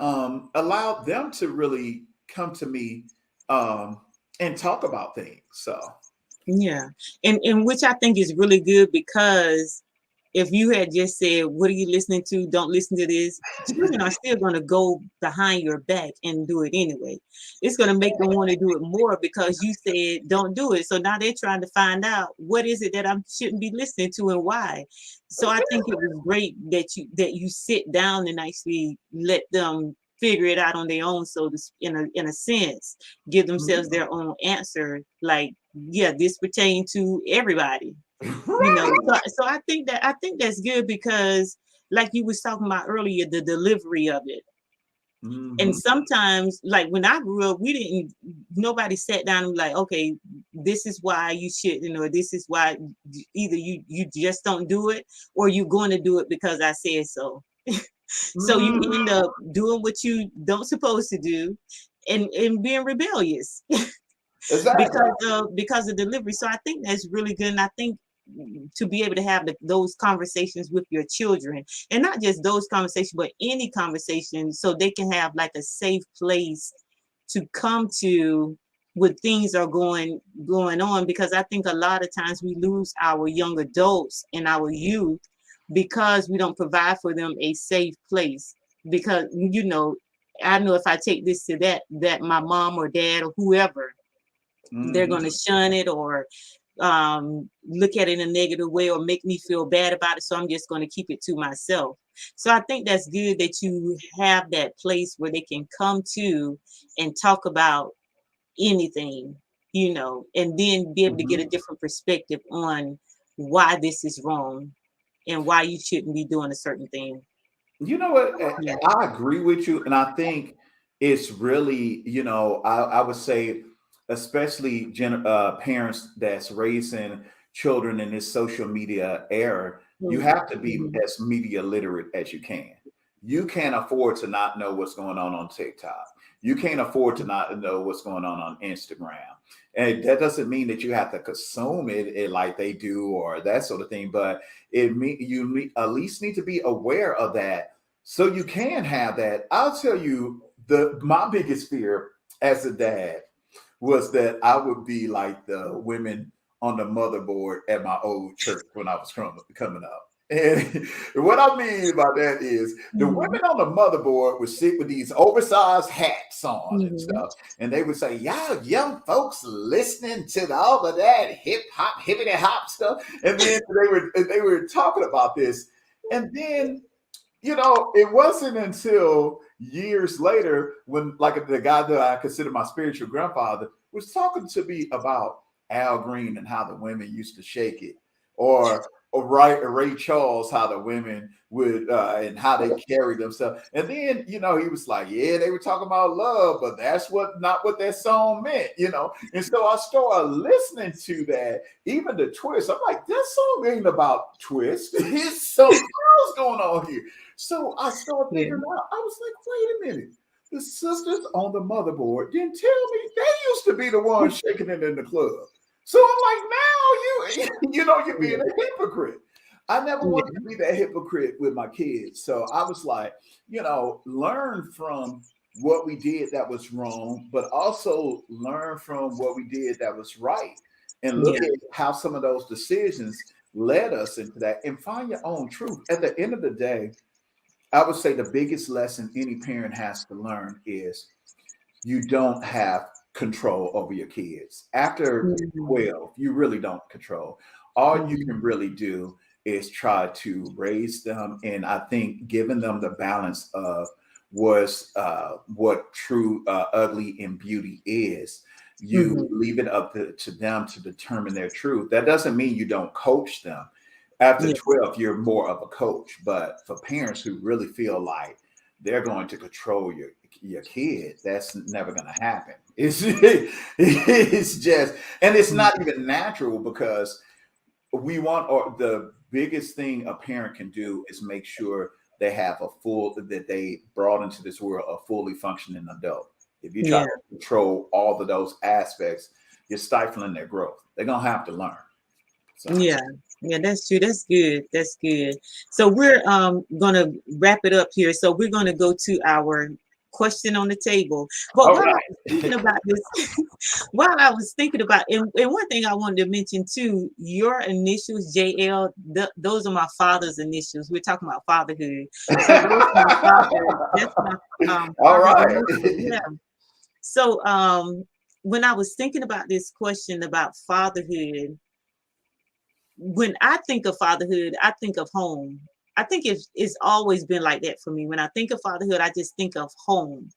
Speaker 2: allowed them to really come to me and talk about things. So
Speaker 1: Yeah. And which I think is really good, because if you had just said, what are you listening to? Don't listen to this. Children are still going to go behind your back and do it anyway. It's going to make them want to do it more because you said don't do it. So now they're trying to find out what is it that I shouldn't be listening to and why. So I think it was great that you sit down and actually let them figure it out on their own. So in a sense, give themselves their own answer. Like, yeah, this pertains to everybody. So I think that's good, because like you was talking about earlier, the delivery of it. And sometimes, like when I grew up, nobody sat down and like, okay, this is why you shouldn't, or this is why either you just don't do it, or you're going to do it because I said so. So you end up doing what you don't supposed to do, and being rebellious.
Speaker 2: exactly.
Speaker 1: Because of delivery. So I think that's really good. And I think to be able to have those conversations with your children, and not just those conversations, but any conversation, so they can have like a safe place to come to when things are going on. Because I think a lot of times we lose our young adults and our youth because we don't provide for them a safe place. Because I know if I take this to that my mom or dad or whoever, they're going to shun it, or look at it in a negative way, or make me feel bad about it. So I'm just going to keep it to myself. So I think that's good that you have that place where they can come to and talk about anything, and then be able to get a different perspective on why this is wrong and why you shouldn't be doing a certain thing.
Speaker 2: You know what?
Speaker 1: Yeah.
Speaker 2: I agree with you. And I think it's really, I would say, especially parents that's raising children in this social media era, you have to be as media literate as you can. You can't afford to not know what's going on TikTok. You can't afford to not know what's going on Instagram. And that doesn't mean that you have to consume it like they do or that sort of thing, but you at least need to be aware of that so you can have that. I'll tell you, my biggest fear as a dad was that I would be like the women on the motherboard at my old church when I was coming up. And what I mean by that is the women on the motherboard would sit with these oversized hats on and stuff. And they would say, y'all young folks listening to all of that hip hop, hippity hop stuff. And then they were talking about this. And then, it wasn't until years later when, like, the guy that I consider my spiritual grandfather was talking to me about Al Green and how the women used to shake it, or Ray Charles, how the women would and how they carry themselves. And then, he was like, yeah, they were talking about love, but that's not what that song meant, And so I started listening to that, even the twist. I'm like, that song ain't about twist. It's something else going on here. So I started figuring out, I was like, wait a minute. The sisters on the motherboard didn't tell me they used to be the ones shaking it in the club. So I'm like, now you're being a hypocrite. I never wanted to be that hypocrite with my kids. So I was like, learn from what we did that was wrong, but also learn from what we did that was right. And look at how some of those decisions led us into that, and find your own truth. At the end of the day, I would say the biggest lesson any parent has to learn is you don't have control over your kids. After 12, you really don't control. All you can really do is try to raise them. And I think giving them the balance of what true ugly and beauty is. You leave it up to them to determine their truth. That doesn't mean you don't coach them. After 12, you're more of a coach. But for parents who really feel like they're going to control your kid, that's never going to happen. It's just, and it's not even natural, because we want, or the biggest thing a parent can do is make sure they have that they brought into this world a fully functioning adult. If you try to control all of those aspects, you're stifling their growth. They're going to have to learn. So.
Speaker 1: Yeah, that's true. That's good. That's good. So we're gonna wrap it up here. So we're gonna go to our question on the table. But while I was thinking about this, and one thing I wanted to mention too, your initials, JL, those are my father's initials. We're talking about fatherhood. So those are my father. That's my
Speaker 2: all right.
Speaker 1: Yeah. So when I was thinking about this question about fatherhood, when I think of fatherhood, I think of home. I think it's always been like that for me. When I think of fatherhood, I just think of home.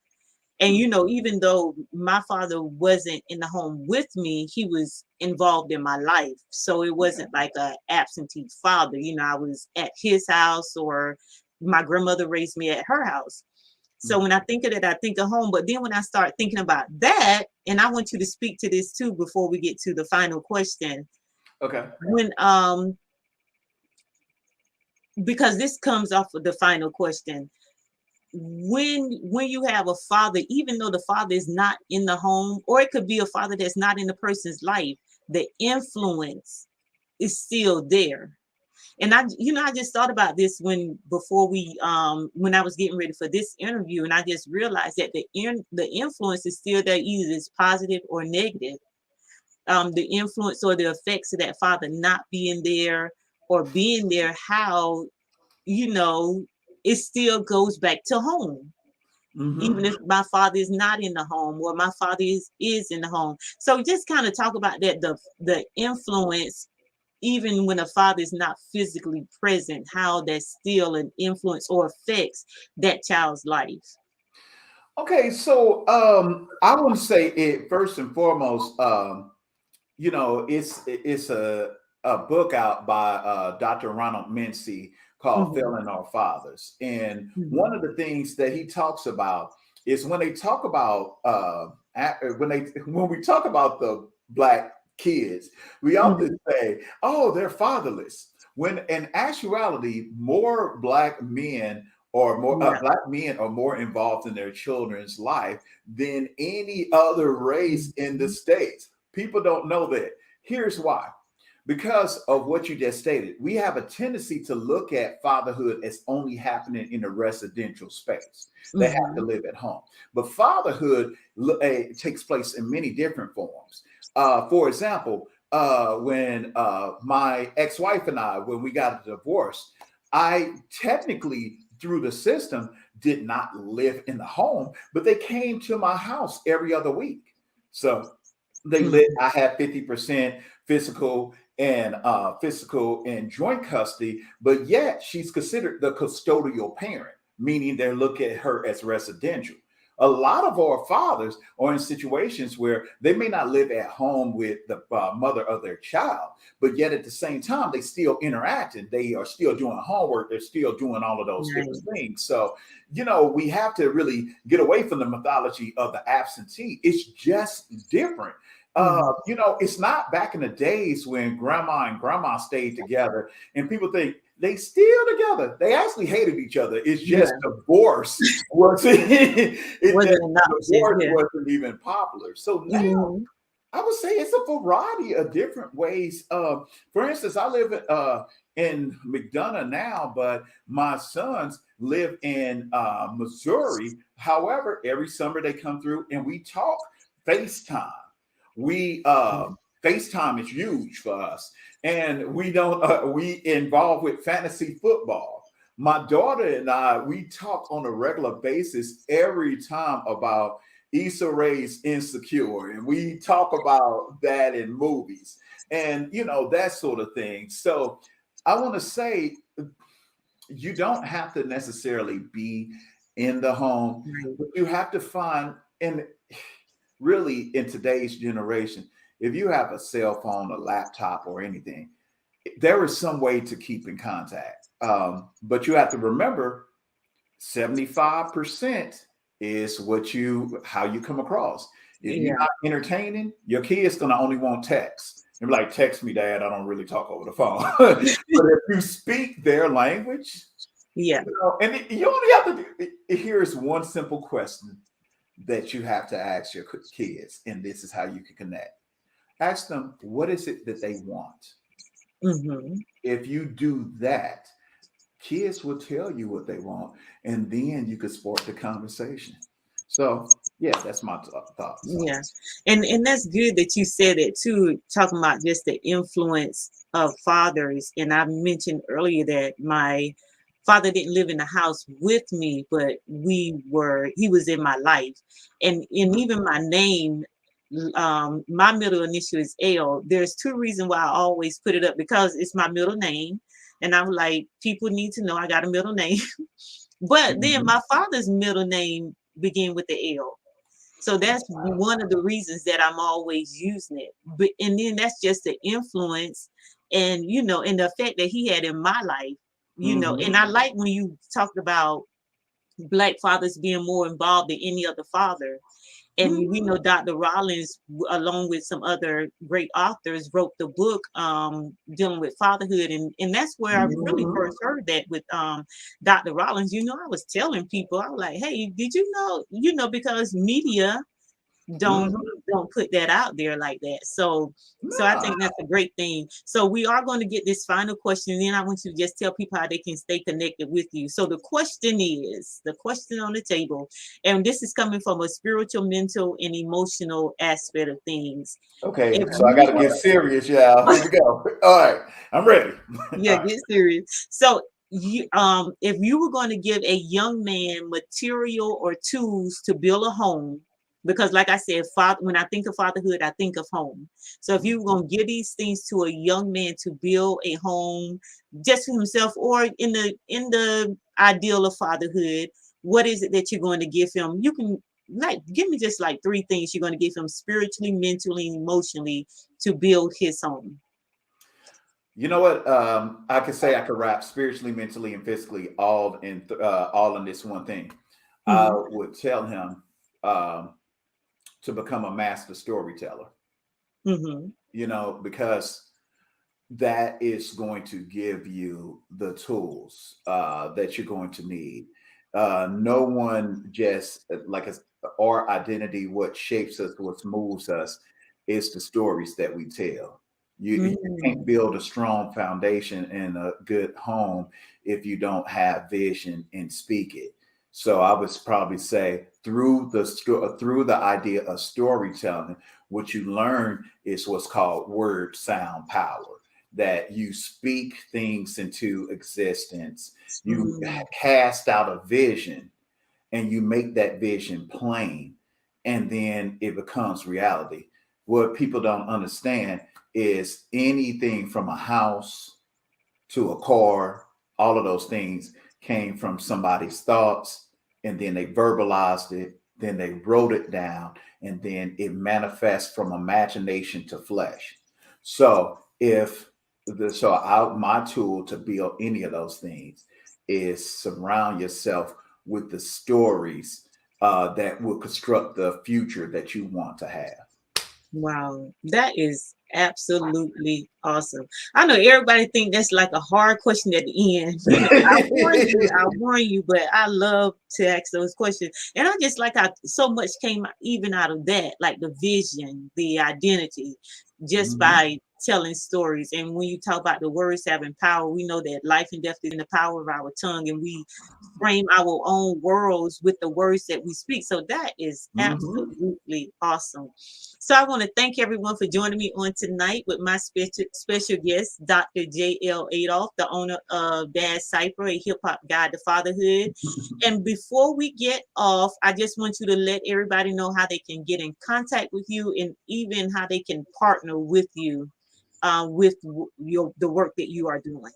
Speaker 1: And, even though my father wasn't in the home with me, he was involved in my life. So it wasn't like an absentee father. I was at his house, or my grandmother raised me at her house. So when I think of that, I think of home. But then when I start thinking about that, and I want you to speak to this too before we get to the final question.
Speaker 2: Okay.
Speaker 1: Because this comes off of the final question. When you have a father, even though the father is not in the home, or it could be a father that's not in the person's life, the influence is still there. And I just thought about this when I was getting ready for this interview, and I just realized that the influence is still there, either it's positive or negative. The influence or the effects of that father not being there or being there, how it still goes back to home. Even if my father is not in the home, or my father is in the home. So just kind of talk about that, the influence, even when a father is not physically present, how that's still an influence or affects that child's life.
Speaker 2: Okay, so I want to say it first and foremost. It's a book out by Dr. Ronald Mincy called Failing Our Fathers. And one of the things that he talks about is when they talk about when we talk about the Black kids, we often say, oh, they're fatherless. When in actuality, more Black men are more involved in their children's life than any other race in the States. People don't know that. Here's why. Because of what you just stated, we have a tendency to look at fatherhood as only happening in a residential space. They have to live at home. But fatherhood takes place in many different forms. For example, when my ex-wife and I, when we got a divorce, I technically, through the system, did not live in the home, but they came to my house every other week. So I had 50% physical and joint custody, but yet she's considered the custodial parent, meaning they look at her as residential. A lot of our fathers are in situations where they may not live at home with the mother of their child, but yet at the same time, they still interact and they are still doing homework. They're still doing all of those different things. So, we have to really get away from the mythology of the absentee. It's just different. It's not back in the days when grandma and grandma stayed together and people think they still together. They actually hated each other. It's just divorce wasn't even popular. So now I would say it's a variety of different ways. For instance, I live in McDonough now, but my sons live in Missouri. However, every summer they come through and we talk FaceTime. FaceTime is huge for us, and we involved with fantasy football. My daughter and I, we talk on a regular basis every time about Issa Rae's Insecure, and we talk about that in movies and that sort of thing. So I want to say you don't have to necessarily be in the home, but you have to find, and really in today's generation, if you have a cell phone, a laptop, or anything, there is some way to keep in contact. But you have to remember 75% is how you come across. If you're not entertaining, your kid's gonna only want text. They're like, text me, Dad. I don't really talk over the phone. But if you speak their language, and you only have to here's one simple question that you have to ask your kids, and this is how you can connect. Ask them, what is it that they want? If you do that, kids will tell you what they want, and then you could spark the conversation. So, yeah, that's my thoughts.
Speaker 1: Yeah, and that's good that you said it too, talking about just the influence of fathers. And I mentioned earlier that my father didn't live in the house with me, but he was in my life. And even my name, my middle initial is L. There's two reasons why I always put it up, because it's my middle name. And I'm like, people need to know I got a middle name. But then my father's middle name began with the L. So that's one of the reasons that I'm always using it. But and then that's just the influence and and the effect that he had in my life, and I like when you talked about Black fathers being more involved than any other father. And we know Dr. Rollins, along with some other great authors, wrote the book dealing with fatherhood. And that's where I really first heard that with Dr. Rollins. I was telling people, I was like, hey, did you know, because media don't put that out there like that. So I think that's a great thing. So we are going to get this final question, and then I want you to just tell people how they can stay connected with you. So the question on the table, and this is coming from a spiritual, mental, and emotional aspect of things.
Speaker 2: Okay, so I got to get serious, y'all. Here we go. All right, I'm ready.
Speaker 1: Yeah, get serious. So if you were going to give a young man material or tools to build a home, because like I said, when I think of fatherhood, I think of home. So if you were going to give these things to a young man to build a home just for himself, or in the ideal of fatherhood, what is it that you're going to give him? You can give me just like 3 things you're going to give him spiritually, mentally, and emotionally to build his home.
Speaker 2: You know what? I could say I could wrap spiritually, mentally, and physically all in this one thing. I would tell him to become a master storyteller. Because that is going to give you the tools that you're going to need. No one just our identity, what shapes us, what moves us, is the stories that we tell. You can't build a strong foundation and a good home if you don't have vision and speak it. So I would probably say through the idea of storytelling, what you learn is what's called word sound power. That you speak things into existence, you cast out a vision, and you make that vision plain, and then it becomes reality. What people don't understand is anything from a house to a car, all of those things came from somebody's thoughts, and then they verbalized it, then they wrote it down, and then it manifests from imagination to flesh. So my tool to build any of those things is surround yourself with the stories that will construct the future that you want to have.
Speaker 1: Wow, that is absolutely awesome. I know everybody think that's like a hard question at the end. I warn you, but I love to ask those questions. And I just like how so much came even out of that, like the vision, the identity, just by telling stories. And when you talk about the words having power, we know that life and death is in the power of our tongue, and we frame our own worlds with the words that we speak. So that is absolutely awesome. So I want to thank everyone for joining me on tonight with my special guest, Dr. J.L. Adolph, the owner of Dad Cypher, a hip-hop guide to fatherhood. And before we get off, I just want you to let everybody know how they can get in contact with you, and even how they can partner with you with the work that you are doing.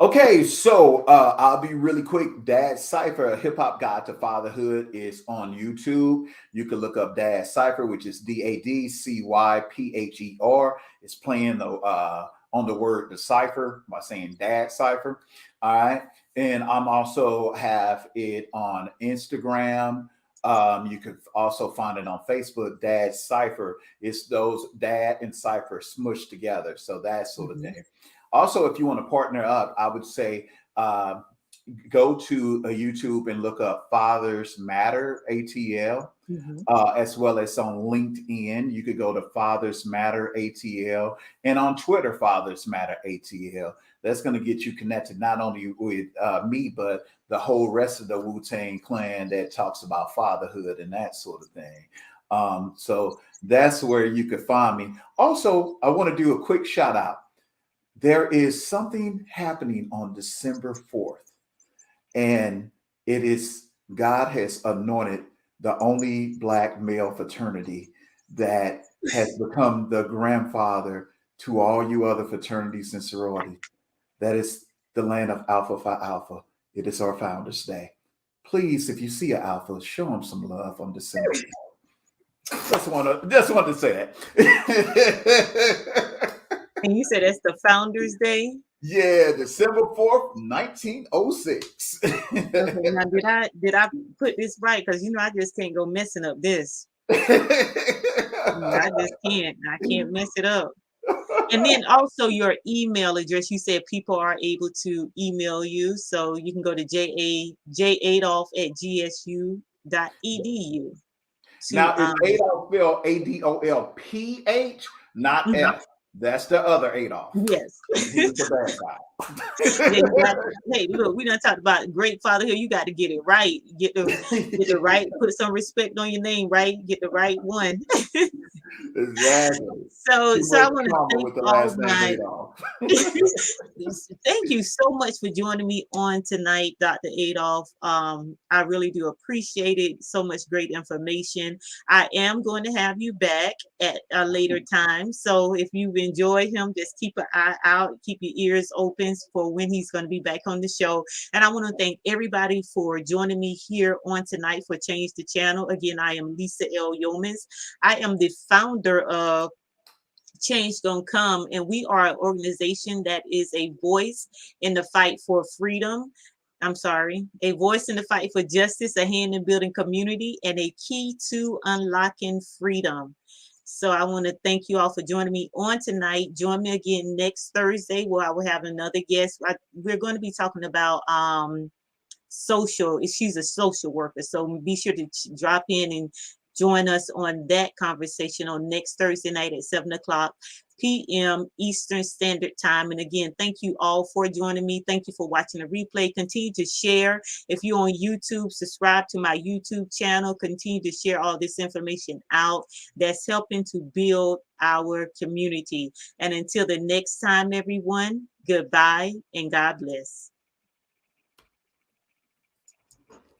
Speaker 2: Okay, so I'll be really quick. Dad Cypher, a hip hop guide to fatherhood, is on YouTube. You can look up Dad Cypher, which is DADCYPHER. It's playing on the word decipher by saying Dad Cypher. All right, and I'm also have it on Instagram. You can also find it on Facebook. Dad Cypher. It's those Dad and Cypher smushed together. So that sort of thing. Also, if you want to partner up, I would say go to YouTube and look up Fathers Matter ATL, as well as on LinkedIn. You could go to Fathers Matter ATL, and on Twitter, Fathers Matter ATL. That's going to get you connected not only with me, but the whole rest of the Wu-Tang Clan that talks about fatherhood and that sort of thing. So that's where you could find me. Also, I want to do a quick shout out. There is something happening on December 4th, and it is God has anointed the only Black male fraternity that has become the grandfather to all you other fraternities and sororities. That is the land of Alpha Phi Alpha. It is our Founders Day. Please, if you see an Alpha, show them some love on December 4th. Just want to say
Speaker 1: that. And you said that's the Founders Day?
Speaker 2: Yeah, December 4th, 1906.
Speaker 1: Okay, now did I put this right? Because I just can't go messing up this. I just can't. I can't mess it up. And then also your email address. You said people are able to email you, so you can go to jadolph@gsu.edu.
Speaker 2: Now it's Adolph spelled ADOLPH, not F. That's the other Adolph.
Speaker 1: Yes.
Speaker 2: He's the bad
Speaker 1: guy. Hey, look, we done talked about great fatherhood. You got to get it right. Get it right. Put some respect on your name, right? Get the right one.
Speaker 2: Exactly.
Speaker 1: So I want to thank thank you so much for joining me on tonight, Dr. Adolph. I really do appreciate it. So much great information. I am going to have you back at a later time. So if you've enjoyed him, just keep an eye out, keep your ears open for when he's going to be back on the show. And I want to thank everybody for joining me here on tonight for Change the Channel. Again, I am Lisa L. Yeomans. I am the founder of Change Gonna Come, and we are an organization that is a voice in the fight for freedom. A voice in the fight for justice, a hand in building community, and a key to unlocking freedom. So I want to thank you all for joining me on tonight. Join me again next Thursday where I will have another guest. We're going to be talking about she's a social worker. So be sure to drop in and join us on that conversation on next Thursday night at 7:00 p.m. Eastern Standard Time. And again, thank you all for joining me. Thank you for watching the replay. Continue to share. If you're on YouTube, subscribe to my YouTube channel. Continue to share all this information out. That's helping to build our community. And until the next time, everyone, goodbye and God bless.